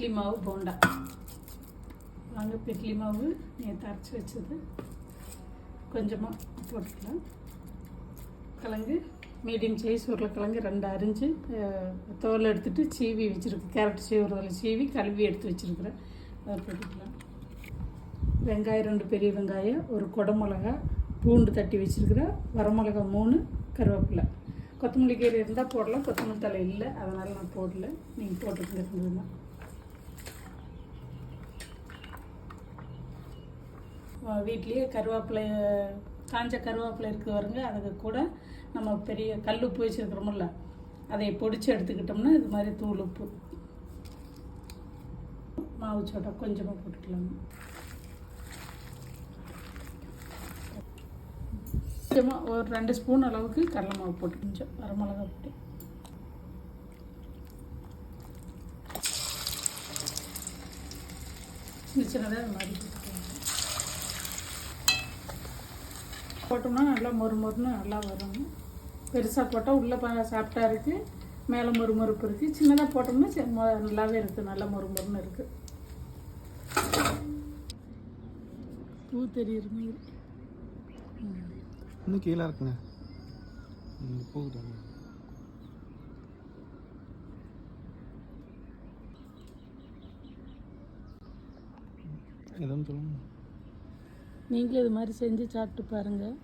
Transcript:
இட்லி மாவு போண்டா. வாங்க, இட்லி மாவு நேற்று அரைச்சி வச்சது கொஞ்சமாக போட்டுக்கலாம். கிழங்கு மீடியம் சைஸ் உருளைக்கிழங்கு 2 அரிஞ்சு தோல் எடுத்துகிட்டு சீவி வச்சுருக்கு. கேரட் சீவுறதில் சீவி கழுவி எடுத்து வச்சுருக்குறேன். அதை போட்டுக்கலாம். வெங்காயம் 2 பெரிய வெங்காயம், ஒரு குடமிளகா, பூண்டு தட்டி வச்சுருக்குறேன், வரமிளகா 3, கருவேப்பிலை. கொத்தமல்லி கீரை இருந்தால் போடலாம், கொத்தமல்லி தழை இல்லை, அதனால் நான் போடல. நீங்கள் போட்டுக்கிட்டு இருந்ததுதான். வீட்லேயே கருவேப்பிலை, காஞ்ச கருவேப்பிலை இருக்குது வருங்க. அதுக்கு கூட நம்ம பெரிய கல் உப்பு வச்சுருக்கிறோமில்ல, அதை பொடிச்சு எடுத்துக்கிட்டோம்னா இது மாதிரி தூள் உப்பு, மாவு சோட்டா கொஞ்சமாக போட்டுக்கலாம். கொஞ்சமாக ஒரு 2 ஸ்பூன் அளவுக்கு கடலை மாவு போட்டு கொஞ்சம் வரமிளகா போட்டு சின்ன சின்னதாக அது மாதிரி போட்டோம்னா நல்லா மொறுமொறுன்னு நல்லா வரும். பெருசாக போட்டால் உள்ளே சாப்பிட்டா இருக்குது, மேலே மொறுமொறுப்பு இருக்குது. சின்னதாக போட்டோம்னா நல்லாவே இருக்குது, நல்லா மொறுமொறுன்னு இருக்குது. பூ தெரியுற மாதிரி இன்னும் கீழே இருக்குங்க. போகுது எதுவும் சொல்லுங்க. நீங்களும் இது மாதிரி செஞ்சு சாப்பிட்டு பாருங்கள்.